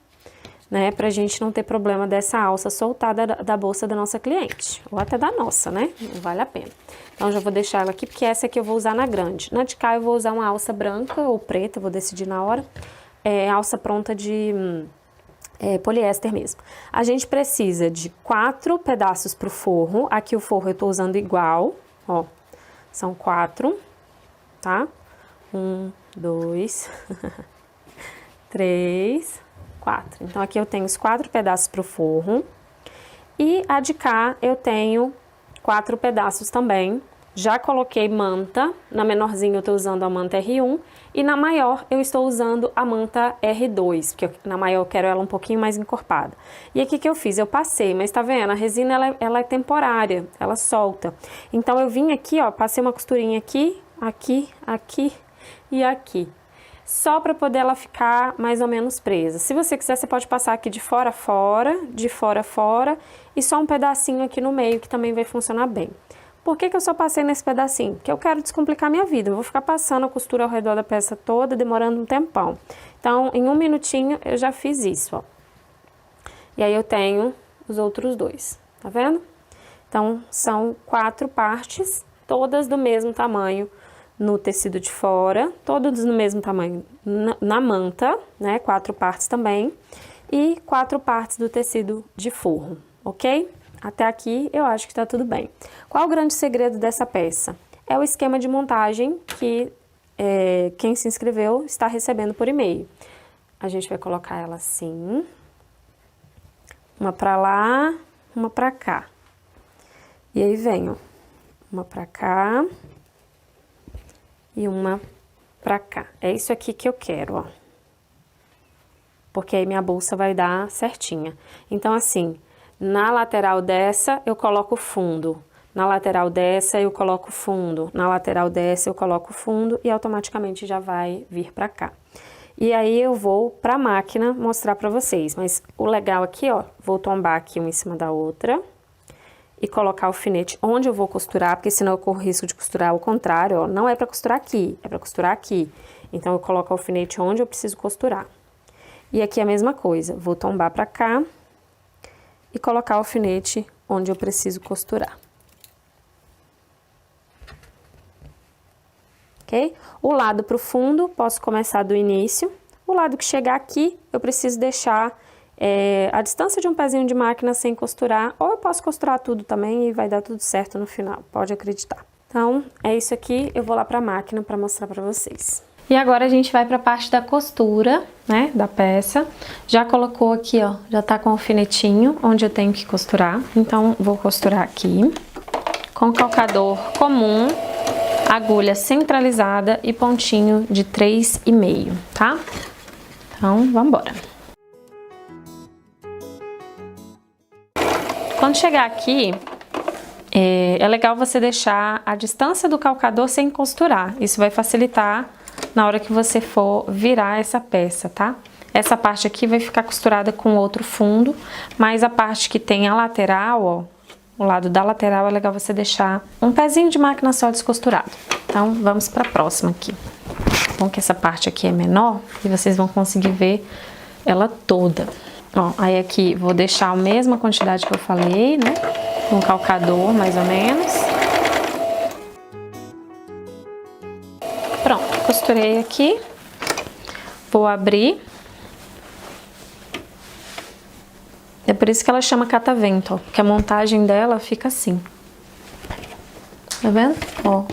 né? Pra gente não ter problema dessa alça soltada da bolsa da nossa cliente, ou até da nossa, né? Não vale a pena. Então, já vou deixar ela aqui, porque essa aqui eu vou usar na grande. Na de cá eu vou usar uma alça branca ou preta, vou decidir na hora. Alça pronta de poliéster mesmo. A gente precisa de 4 pedaços pro forro. Aqui o forro eu tô usando igual, ó. São 4, tá? 1, 2, 3, 4. Então, aqui eu tenho os 4 pedaços pro forro. E a de cá eu tenho 4 pedaços também. Já coloquei manta. Na menorzinha eu tô usando a manta R1. E na maior eu estou usando a manta R2. Porque na maior eu quero ela um pouquinho mais encorpada. E aqui que eu fiz? Eu passei, mas tá vendo? A resina ela é temporária. Ela solta. Então eu vim aqui, ó, passei uma costurinha aqui, aqui, aqui e aqui. Só para poder ela ficar mais ou menos presa. Se você quiser, você pode passar aqui de fora a fora, de fora a fora e só um pedacinho aqui no meio que também vai funcionar bem. Por que eu só passei nesse pedacinho? Porque eu quero descomplicar minha vida. Eu vou ficar passando a costura ao redor da peça toda, demorando um tempão. Então, em 1 minutinho eu já fiz isso, ó. E aí eu tenho os outros 2, tá vendo? Então, são 4 partes, todas do mesmo tamanho no tecido de fora, todos no mesmo tamanho na manta, né? 4 partes também, e 4 partes do tecido de forro, ok? Até aqui eu acho que tá tudo bem. Qual o grande segredo dessa peça? É o esquema de montagem que quem se inscreveu está recebendo por e-mail. A gente vai colocar ela assim, uma pra lá, uma pra cá. E aí vem, ó, uma pra cá e uma pra cá. É isso aqui que eu quero, ó. Porque aí minha bolsa vai dar certinha. Então, assim, na lateral dessa eu coloco fundo, na lateral dessa eu coloco fundo, na lateral dessa eu coloco fundo e automaticamente já vai vir pra cá. E aí eu vou pra máquina mostrar pra vocês, mas o legal aqui, ó, vou tombar aqui uma em cima da outra e colocar o alfinete onde eu vou costurar, porque senão eu corro risco de costurar ao contrário, ó, não é pra costurar aqui, é pra costurar aqui. Então eu coloco o alfinete onde eu preciso costurar. E aqui a mesma coisa, vou tombar pra cá e colocar o alfinete onde eu preciso costurar. Ok? O lado pro fundo, posso começar do início. O lado que chegar aqui, eu preciso deixar a distância de um pezinho de máquina sem costurar, ou eu posso costurar tudo também e vai dar tudo certo no final, pode acreditar. Então, é isso aqui, eu vou lá pra máquina pra mostrar pra vocês. E agora a gente vai pra parte da costura, né, da peça. Já colocou aqui, ó, já tá com o alfinetinho onde eu tenho que costurar. Então, vou costurar aqui com calcador comum, agulha centralizada e pontinho de 3,5, tá? Então, vamos embora. Quando chegar aqui, é legal você deixar a distância do calcador sem costurar. Isso vai facilitar na hora que você for virar essa peça, tá? Essa parte aqui vai ficar costurada com outro fundo, mas a parte que tem a lateral, ó, o lado da lateral é legal você deixar um pezinho de máquina só descosturado. Então, vamos para a próxima aqui. Bom que essa parte aqui é menor e vocês vão conseguir ver ela toda. Ó, aí aqui vou deixar a mesma quantidade que eu falei, né? Um calcador, mais ou menos. Pronto, costurei aqui. Vou abrir. É por isso que ela chama catavento, ó, porque a montagem dela fica assim. Tá vendo? Ó,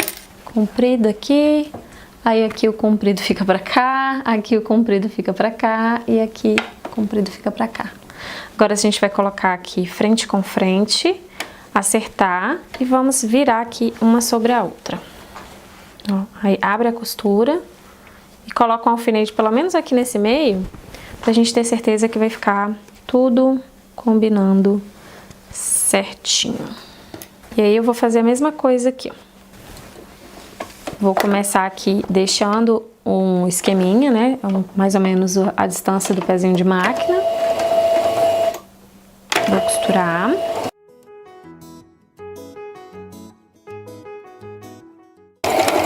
comprido aqui, aí aqui o comprido fica pra cá, aqui o comprido fica pra cá e aqui o comprido fica pra cá. Agora a gente vai colocar aqui frente com frente, acertar e vamos virar aqui uma sobre a outra. Ó, aí abre a costura e coloca um alfinete pelo menos aqui nesse meio, pra gente ter certeza que vai ficar tudo combinando certinho. E aí eu vou fazer a mesma coisa aqui, ó. Vou começar aqui deixando um esqueminha, né? Mais ou menos a distância do pezinho de máquina. Vou costurar.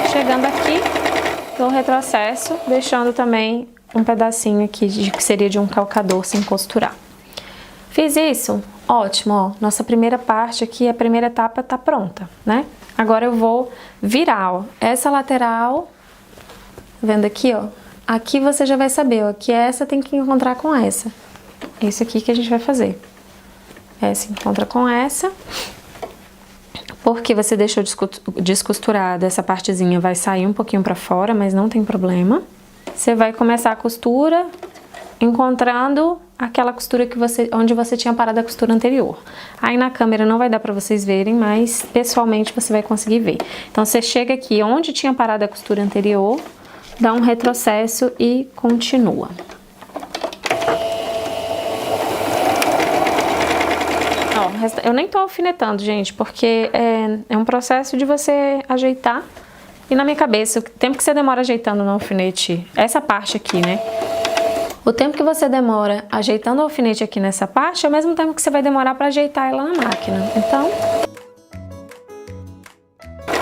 Chegando aqui, dou um retrocesso, deixando também um pedacinho aqui que seria de um calcador sem costurar. Fiz isso? Ótimo, ó. Nossa primeira parte aqui, a primeira etapa tá pronta, né? Agora eu vou virar, ó. Essa lateral, vendo aqui, ó. Aqui você já vai saber, ó, que essa tem que encontrar com essa. Isso aqui que a gente vai fazer. Essa encontra com essa. Porque você deixou descosturada, essa partezinha vai sair um pouquinho pra fora, mas não tem problema. Você vai começar a costura encontrando aquela costura que onde você tinha parado a costura anterior. Aí na câmera não vai dar pra vocês verem, mas pessoalmente você vai conseguir ver. Então você chega aqui onde tinha parado a costura anterior, dá um retrocesso e continua. Ó, eu nem tô alfinetando, gente, porque é um processo de você ajeitar. E na minha cabeça, o tempo que você demora ajeitando no alfinete, essa parte aqui, né? O tempo que você demora ajeitando o alfinete aqui nessa parte é o mesmo tempo que você vai demorar para ajeitar ela na máquina. Então,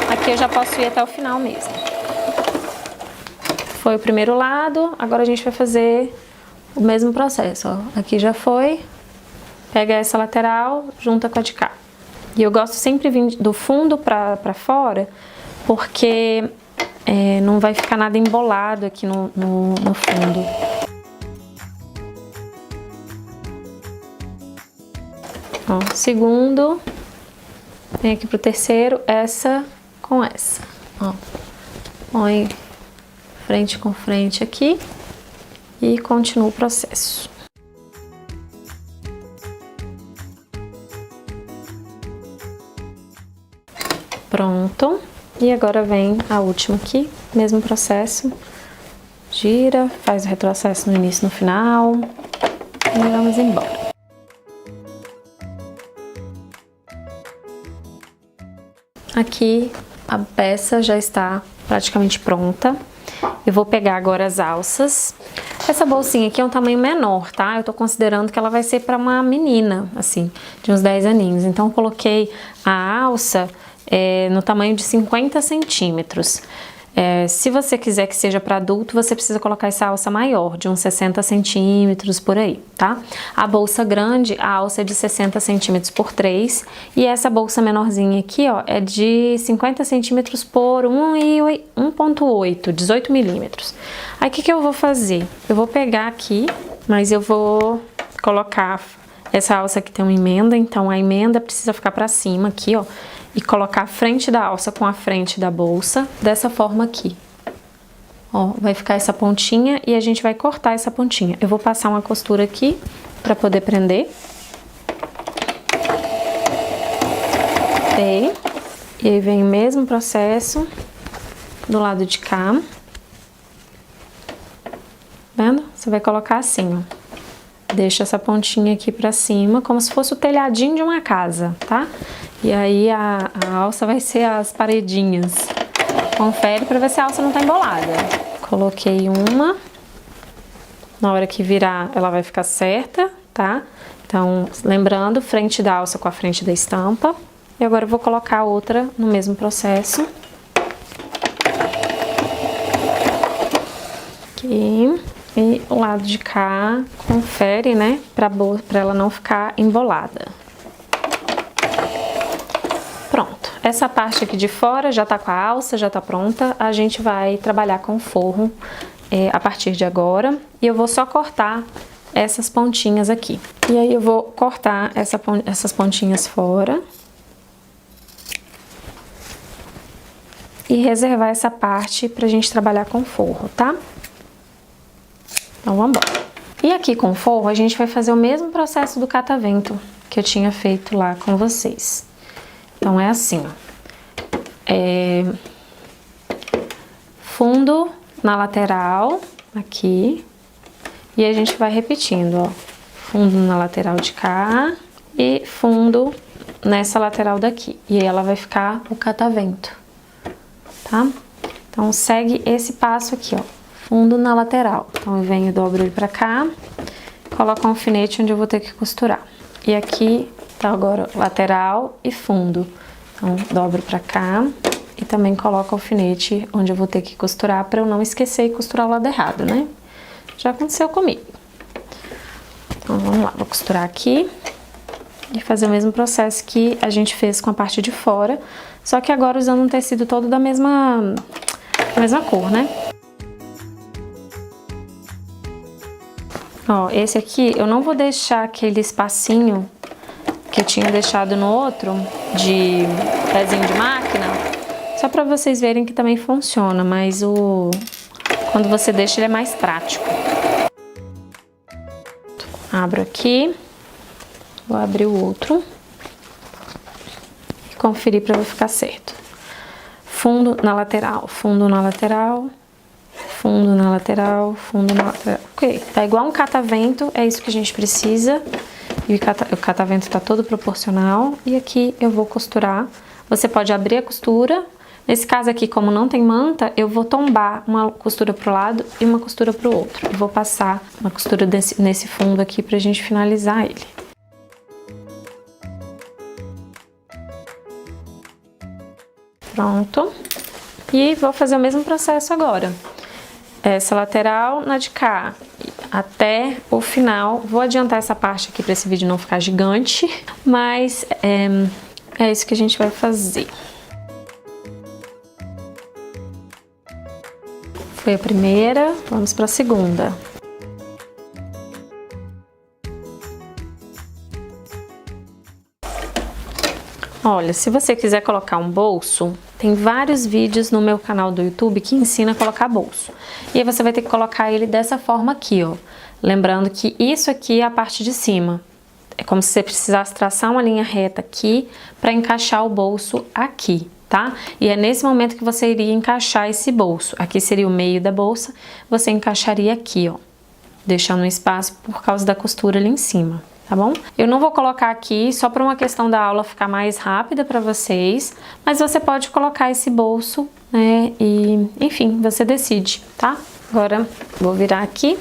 aqui eu já posso ir até o final mesmo. Foi o primeiro lado, agora a gente vai fazer o mesmo processo, ó. Aqui já foi, pega essa lateral, junta com a de cá. E eu gosto sempre de vir do fundo para fora, porque não vai ficar nada embolado aqui no fundo. Ó, segundo, vem aqui pro terceiro, essa com essa, ó, põe frente com frente aqui e continua o processo. Pronto, e agora vem a última aqui, mesmo processo, gira, faz o retrocesso no início e no final e vamos embora. Aqui a peça já está praticamente pronta. Eu vou pegar agora as alças. Essa bolsinha aqui é um tamanho menor, tá? Eu tô considerando que ela vai ser para uma menina, assim, de uns 10 aninhos. Então eu coloquei a alça no tamanho de 50 centímetros. Se você quiser que seja para adulto, você precisa colocar essa alça maior, de uns 60 centímetros por aí, tá? A bolsa grande, a alça é de 60 centímetros por 3, e essa bolsa menorzinha aqui, ó, é de 50 centímetros por 1,8, 18 milímetros. Aí o que eu vou fazer? Eu vou pegar aqui, mas eu vou colocar essa alça aqui tem uma emenda, então a emenda precisa ficar para cima aqui, ó, e colocar a frente da alça com a frente da bolsa, dessa forma aqui. Ó, vai ficar essa pontinha e a gente vai cortar essa pontinha. Eu vou passar uma costura aqui para poder prender. E aí vem o mesmo processo do lado de cá. Vendo? Você vai colocar assim, ó. Deixa essa pontinha aqui pra cima, como se fosse o telhadinho de uma casa, tá? E aí a alça vai ser as paredinhas. Confere pra ver se a alça não tá embolada. Coloquei uma. Na hora que virar, ela vai ficar certa, tá? Então, lembrando, frente da alça com a frente da estampa. E agora eu vou colocar outra no mesmo processo. Aqui. E o lado de cá, confere, né, pra ela não ficar embolada. Pronto, essa parte aqui de fora já tá com a alça, já tá pronta. A gente vai trabalhar com o forro a partir de agora. E eu vou só cortar essas pontinhas aqui. E aí eu vou cortar essas pontinhas fora. E reservar essa parte pra gente trabalhar com forro, tá? Então, vamos embora. E aqui com o forro, a gente vai fazer o mesmo processo do catavento que eu tinha feito lá com vocês. Então, é assim, ó. Fundo na lateral, aqui. E a gente vai repetindo, ó. Fundo na lateral de cá e fundo nessa lateral daqui. E aí ela vai ficar o catavento, tá? Então, segue esse passo aqui, ó. Fundo na lateral. Então, eu venho, dobro ele pra cá, coloco um alfinete onde eu vou ter que costurar. E aqui tá agora lateral e fundo. Então, dobro pra cá e também coloco o alfinete onde eu vou ter que costurar pra eu não esquecer e costurar o lado errado, né? Já aconteceu comigo. Então, vamos lá, vou costurar aqui. e fazer o mesmo processo que a gente fez com a parte de fora, só que agora usando um tecido todo da mesma cor, né? Ó, esse aqui eu não vou deixar aquele espacinho que eu tinha deixado no outro de pezinho de máquina, só pra vocês verem que também funciona, mas quando você deixa ele é mais prático. Abro aqui, vou abrir o outro e conferir pra ficar certo. Fundo na lateral, fundo na lateral, fundo na lateral, fundo na lateral. Ok, tá igual um catavento, é isso que a gente precisa. E o catavento tá todo proporcional. E aqui eu vou costurar. Você pode abrir a costura. Nesse caso aqui, como não tem manta, eu vou tombar uma costura pro lado e uma costura pro outro. E vou passar uma costura nesse fundo aqui pra gente finalizar ele. Pronto. E vou fazer o mesmo processo agora. Essa lateral na de cá, até o final. Vou adiantar essa parte aqui para esse vídeo não ficar gigante, mas é isso que a gente vai fazer. Foi a primeira, vamos para a segunda. Olha, se você quiser colocar um bolso, tem vários vídeos no meu canal do YouTube que ensina a colocar bolso. E aí você vai ter que colocar ele dessa forma aqui, ó. Lembrando que isso aqui é a parte de cima. É como se você precisasse traçar uma linha reta aqui para encaixar o bolso aqui, tá? E é nesse momento que você iria encaixar esse bolso. Aqui seria o meio da bolsa, você encaixaria aqui, ó. Deixando um espaço por causa da costura ali em cima. Tá bom? Eu não vou colocar aqui só por uma questão da aula ficar mais rápida para vocês, mas você pode colocar esse bolso, né? E, enfim, você decide, tá? Agora, vou virar aqui.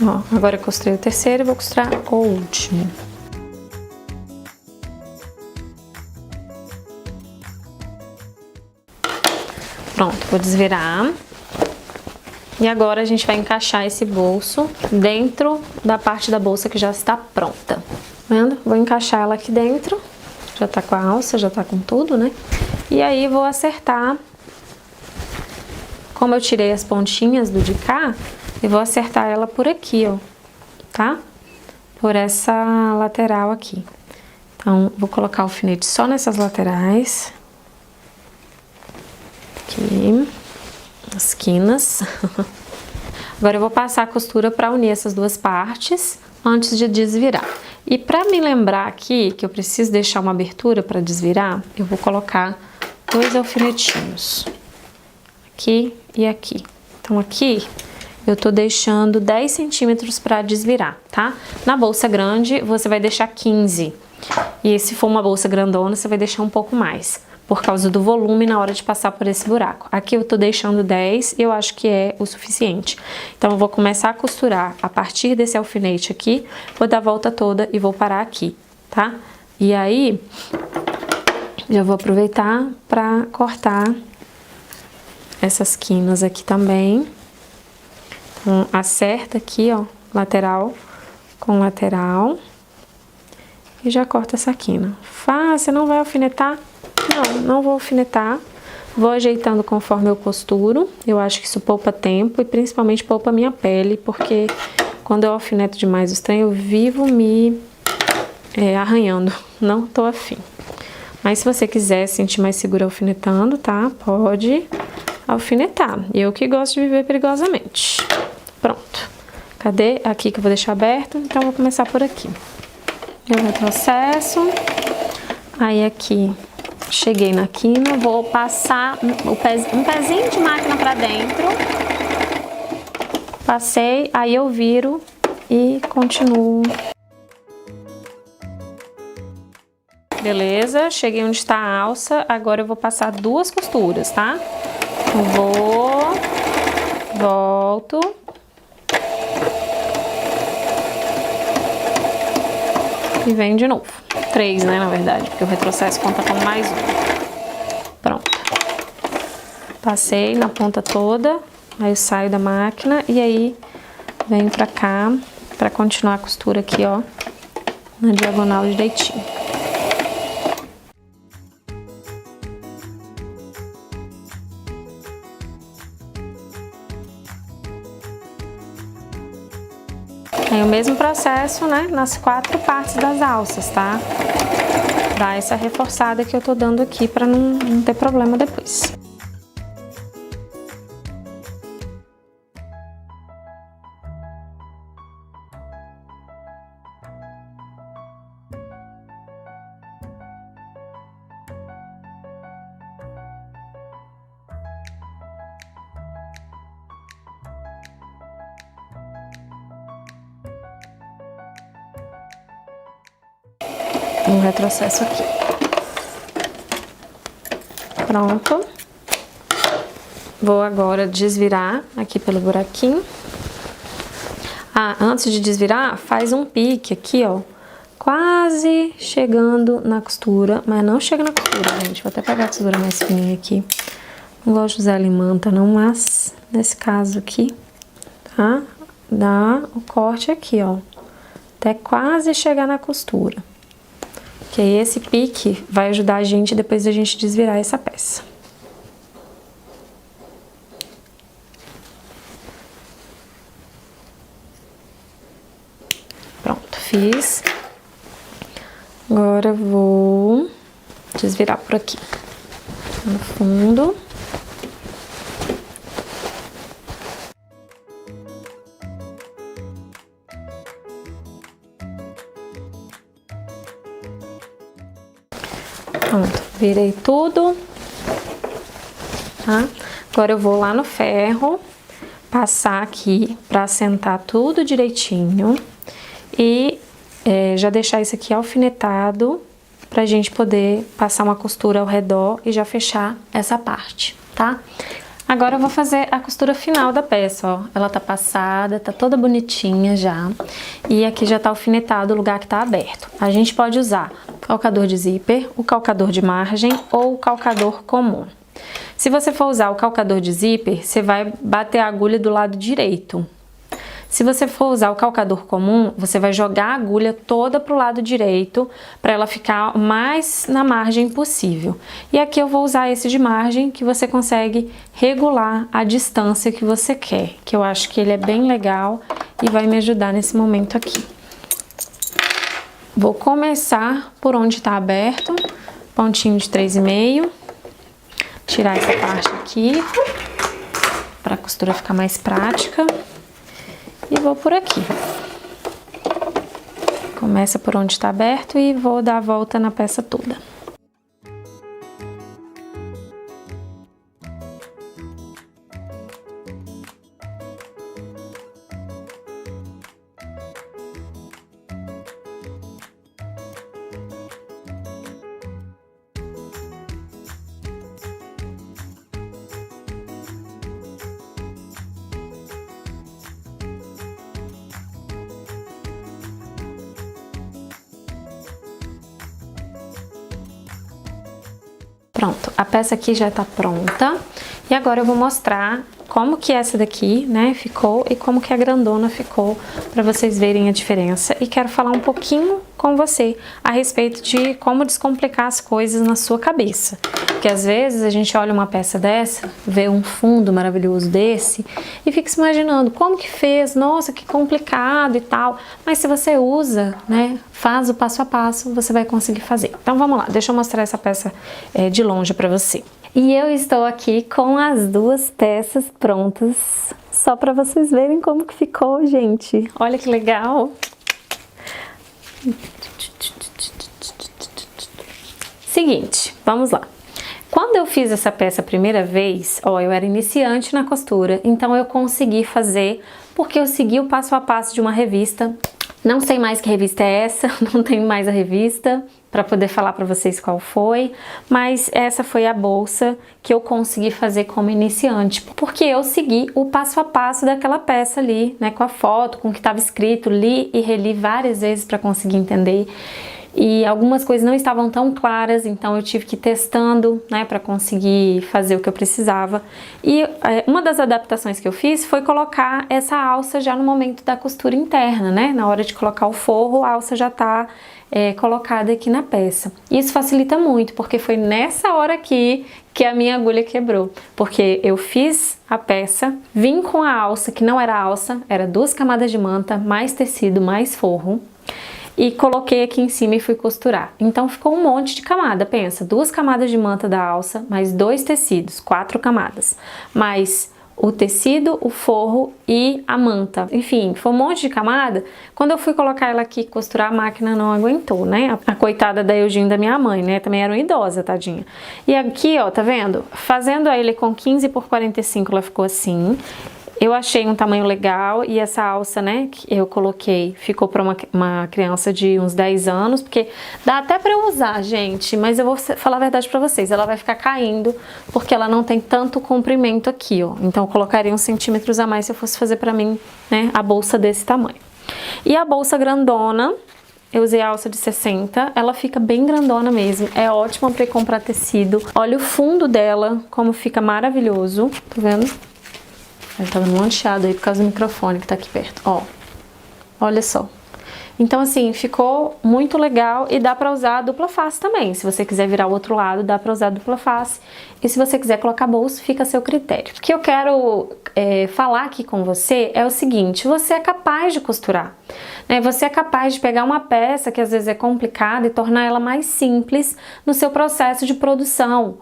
Ó, agora eu costurei o terceiro e vou costurar o último. Pronto, vou desvirar. E agora a gente vai encaixar esse bolso dentro da parte da bolsa que já está pronta. Tá vendo? Vou encaixar ela aqui dentro. Já tá com a alça, já tá com tudo, né? E aí vou acertar. Como eu tirei as pontinhas do de cá, eu vou acertar ela por aqui, ó. Tá? Por essa lateral aqui. Então, vou colocar o alfinete só nessas laterais. Aqui. As quinas. Agora eu vou passar a costura para unir essas duas partes antes de desvirar. E para me lembrar aqui que eu preciso deixar uma abertura para desvirar, eu vou colocar 2 alfinetinhos. Aqui e aqui. Então aqui eu tô deixando 10 centímetros para desvirar, tá? Na bolsa grande você vai deixar 15. E se for uma bolsa grandona você vai deixar um pouco mais, por causa do volume na hora de passar por esse buraco. Aqui eu tô deixando 10 e eu acho que é o suficiente. Então eu vou começar a costurar a partir desse alfinete aqui, vou dar a volta toda e vou parar aqui, tá? E aí, já vou aproveitar pra cortar essas quinas aqui também. Então, acerta aqui, ó, lateral com lateral. E já corta essa quina. Você não vai alfinetar? Não vou alfinetar, vou ajeitando conforme eu costuro. Eu acho que isso poupa tempo e principalmente poupa a minha pele, porque quando eu alfineto demais os trem, eu vivo me arranhando, não tô afim. Mas se você quiser se sentir mais segura alfinetando, tá? Pode alfinetar. Eu que gosto de viver perigosamente. Pronto. Cadê? Aqui que eu vou deixar aberto, então eu vou começar por aqui. Eu retrocesso, aí aqui... Cheguei na quina, vou passar um pezinho de máquina pra dentro. Passei, aí eu viro e continuo. Beleza, cheguei onde está a alça, agora eu vou passar 2 costuras, tá? Volto. E venho de novo. 3, né, na verdade, porque o retrocesso conta como mais 1. Pronto. Passei na ponta toda, aí eu saio da máquina e aí venho pra cá pra continuar a costura aqui, ó, na diagonal direitinho. Tem o mesmo processo, né, nas 4 partes das alças, tá? Dá essa reforçada que eu tô dando aqui pra não ter problema depois. Um retrocesso aqui. Pronto. Vou agora desvirar aqui pelo buraquinho. Ah, antes de desvirar, faz um pique aqui, ó, quase chegando na costura, mas não chega na costura, gente. Vou até pegar a tesoura mais fininha aqui. Não gosto de usar limanta não, mas nesse caso aqui, tá? Dá o corte aqui, ó, até quase chegar na costura. Que aí esse pique vai ajudar a gente depois da gente desvirar essa peça. Pronto, fiz. Agora vou desvirar por aqui, no fundo. Pronto, virei tudo, tá? Agora eu vou lá no ferro, passar aqui pra assentar tudo direitinho e já deixar isso aqui alfinetado pra gente poder passar uma costura ao redor e já fechar essa parte, tá? Agora eu vou fazer a costura final da peça, ó. Ela tá passada, tá toda bonitinha já. E aqui já tá alfinetado o lugar que tá aberto. A gente pode usar calcador de zíper, o calcador de margem ou o calcador comum. Se você for usar o calcador de zíper, você vai bater a agulha do lado direito. Se você for usar o calcador comum, você vai jogar a agulha toda pro lado direito, para ela ficar o mais na margem possível. E aqui eu vou usar esse de margem, que você consegue regular a distância que você quer, que eu acho que ele é bem legal e vai me ajudar nesse momento aqui. Vou começar por onde tá aberto, pontinho de 3,5, tirar essa parte aqui, para a costura ficar mais prática. E vou por aqui. Começa por onde está aberto e vou dar a volta na peça toda. Pronto, a peça aqui já tá pronta e agora eu vou mostrar como que essa daqui, né, ficou e como que a grandona ficou, para vocês verem a diferença. E quero falar um pouquinho com você a respeito de como descomplicar as coisas na sua cabeça. Porque às vezes a gente olha uma peça dessa, vê um fundo maravilhoso desse e fica se imaginando como que fez, nossa, que complicado e tal. Mas se você usa, né, faz o passo a passo, você vai conseguir fazer. Então vamos lá, deixa eu mostrar essa peça de longe para você. E eu estou aqui com as duas peças prontas, só para vocês verem como que ficou, gente. Olha que legal! Seguinte, vamos lá. Quando eu fiz essa peça a primeira vez, ó, eu era iniciante na costura, então eu consegui fazer porque eu segui o passo a passo de uma revista. Não sei mais que revista é essa, não tenho mais a revista para poder falar para vocês qual foi, mas essa foi a bolsa que eu consegui fazer como iniciante, porque eu segui o passo a passo daquela peça ali, né, com a foto, com o que estava escrito, li e reli várias vezes para conseguir entender. e algumas coisas não estavam tão claras, então eu tive que ir testando, né, para conseguir fazer o que eu precisava. E uma das adaptações que eu fiz foi colocar essa alça já no momento da costura interna, né, na hora de colocar o forro, a alça já tá colocada aqui na peça. Isso facilita muito, porque foi nessa hora aqui que a minha agulha quebrou, porque eu fiz a peça, vim com a alça, que não era alça, era 2 camadas de manta, mais tecido, mais forro, e coloquei aqui em cima e fui costurar. Então ficou um monte de camada, pensa, 2 camadas de manta da alça, mais 2 tecidos, 4 camadas, mais o tecido, o forro e a manta. Enfim, foi um monte de camada. Quando eu fui colocar ela aqui costurar, a máquina não aguentou, né? A coitada da Eugênia, da minha mãe, né? Também era uma idosa, tadinha. E aqui, ó, tá vendo? Fazendo ele com 15 por 45, ela ficou assim. Eu achei um tamanho legal e essa alça, né, que eu coloquei, ficou para uma criança de uns 10 anos, porque dá até para eu usar, gente, mas eu vou falar a verdade para vocês, ela vai ficar caindo, porque ela não tem tanto comprimento aqui, ó. Então eu colocaria uns centímetros a mais se eu fosse fazer para mim, né, a bolsa desse tamanho. E a bolsa grandona, eu usei a alça de 60, ela fica bem grandona mesmo, é ótima para comprar tecido. Olha o fundo dela, como fica maravilhoso, tá vendo? Ele tá dando um chiado aí por causa do microfone que tá aqui perto, ó. Olha só. Então, assim, ficou muito legal e dá pra usar a dupla face também. Se você quiser virar o outro lado, dá pra usar a dupla face. E se você quiser colocar bolso, fica a seu critério. O que eu quero falar aqui com você é o seguinte, você é capaz de costurar, né? Você é capaz de pegar uma peça que às vezes é complicada e tornar ela mais simples no seu processo de produção.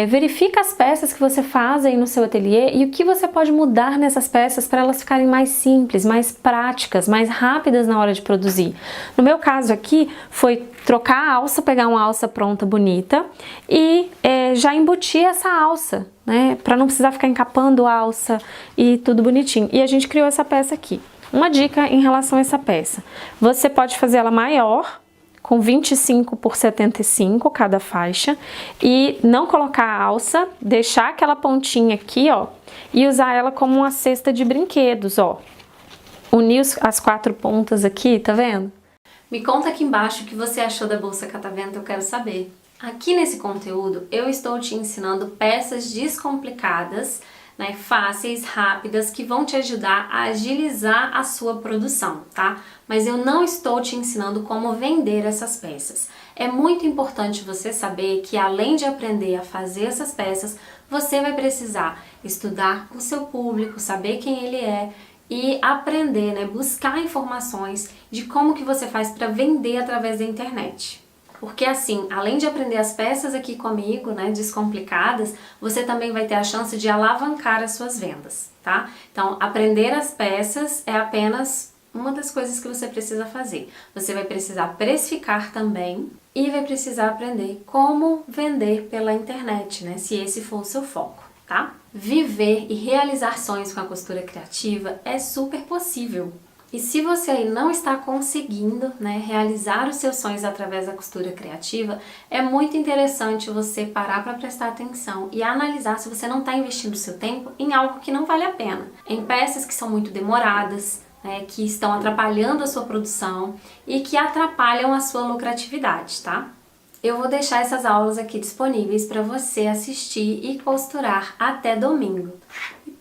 Verifica as peças que você faz aí no seu ateliê e o que você pode mudar nessas peças para elas ficarem mais simples, mais práticas, mais rápidas na hora de produzir. No meu caso aqui, foi trocar a alça, pegar uma alça pronta, bonita, e já embutir essa alça, né, para não precisar ficar encapando a alça e tudo bonitinho. E a gente criou essa peça aqui. Uma dica em relação a essa peça, você pode fazer ela maior, com 25 por 75 cada faixa, e não colocar a alça, deixar aquela pontinha aqui, ó, e usar ela como uma cesta de brinquedos, ó. Unir as 4 pontas aqui, tá vendo? Me conta aqui embaixo o que você achou da bolsa catavento, eu quero saber. Aqui nesse conteúdo eu estou te ensinando peças descomplicadas, né, fáceis, rápidas, que vão te ajudar a agilizar a sua produção, tá? Mas eu não estou te ensinando como vender essas peças. É muito importante você saber que além de aprender a fazer essas peças, você vai precisar estudar o seu público, saber quem ele é e aprender, né, buscar informações de como que você faz para vender através da internet. Porque assim, além de aprender as peças aqui comigo, né, descomplicadas, você também vai ter a chance de alavancar as suas vendas, tá? Então, aprender as peças é apenas uma das coisas que você precisa fazer. Você vai precisar precificar também e vai precisar aprender como vender pela internet, né, se esse for o seu foco, tá? Viver e realizar sonhos com a costura criativa é super possível. E se você aí não está conseguindo, né, realizar os seus sonhos através da costura criativa, é muito interessante você parar para prestar atenção e analisar se você não está investindo seu tempo em algo que não vale a pena. Em peças que são muito demoradas, né, que estão atrapalhando a sua produção e que atrapalham a sua lucratividade, tá? Eu vou deixar essas aulas aqui disponíveis para você assistir e costurar até domingo.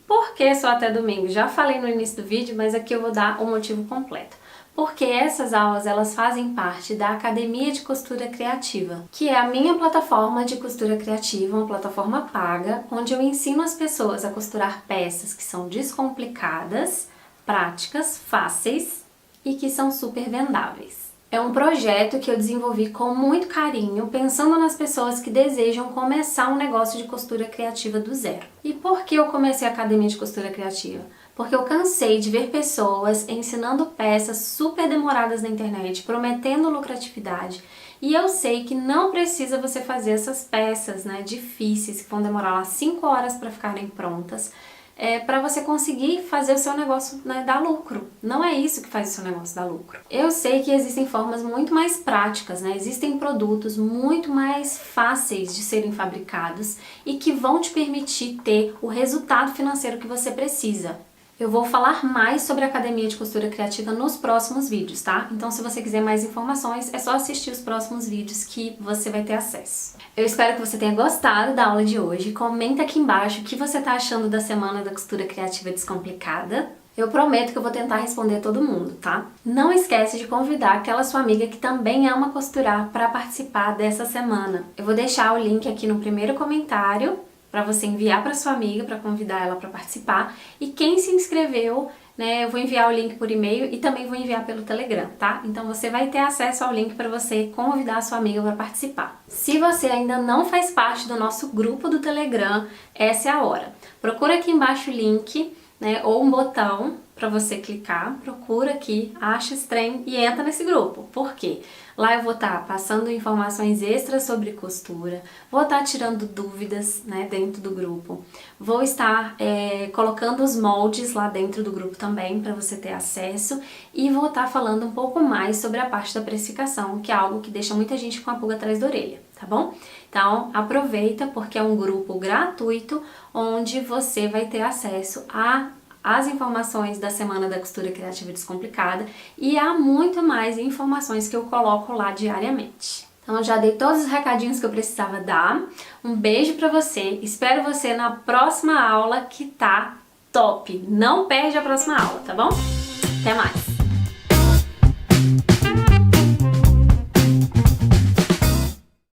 Por que só até domingo? Já falei no início do vídeo, mas aqui eu vou dar o motivo completo. Porque essas aulas, elas fazem parte da Academia de Costura Criativa, que é a minha plataforma de costura criativa, uma plataforma paga, onde eu ensino as pessoas a costurar peças que são descomplicadas, práticas, fáceis e que são super vendáveis. É um projeto que eu desenvolvi com muito carinho, pensando nas pessoas que desejam começar um negócio de costura criativa do zero. E por que eu comecei a Academia de Costura Criativa? Porque eu cansei de ver pessoas ensinando peças super demoradas na internet, prometendo lucratividade. E eu sei que não precisa você fazer essas peças, né, difíceis, que vão demorar lá 5 horas para ficarem prontas, para você conseguir fazer o seu negócio, né, dar lucro. Não é isso que faz o seu negócio dar lucro. Eu sei que existem formas muito mais práticas, né? Existem produtos muito mais fáceis de serem fabricados e que vão te permitir ter o resultado financeiro que você precisa. Eu vou falar mais sobre a Academia de Costura Criativa nos próximos vídeos, tá? Então, se você quiser mais informações, é só assistir os próximos vídeos que você vai ter acesso. Eu espero que você tenha gostado da aula de hoje. Comenta aqui embaixo o que você tá achando da Semana da Costura Criativa Descomplicada. Eu prometo que eu vou tentar responder todo mundo, tá? Não esquece de convidar aquela sua amiga que também ama costurar para participar dessa semana. Eu vou deixar o link aqui no primeiro comentário para você enviar para sua amiga, para convidar ela para participar. E quem se inscreveu, né, eu vou enviar o link por e-mail e também vou enviar pelo Telegram, tá? Então você vai ter acesso ao link para você convidar a sua amiga para participar. Se você ainda não faz parte do nosso grupo do Telegram, essa é a hora. Procura aqui embaixo o link, né, ou um botão para você clicar, procura aqui, acha esse trem e entra nesse grupo. Por quê? Lá eu vou estar passando informações extras sobre costura, vou estar tirando dúvidas, né, dentro do grupo, vou estar colocando os moldes lá dentro do grupo também para você ter acesso e vou estar falando um pouco mais sobre a parte da precificação, que é algo que deixa muita gente com a pulga atrás da orelha, tá bom? Então aproveita porque é um grupo gratuito onde você vai ter acesso as informações da Semana da Costura Criativa Descomplicada e há muito mais informações que eu coloco lá diariamente. Então já dei todos os recadinhos que eu precisava dar. Um beijo pra você, espero você na próxima aula que tá top. Não perde a próxima aula, tá bom? Até mais!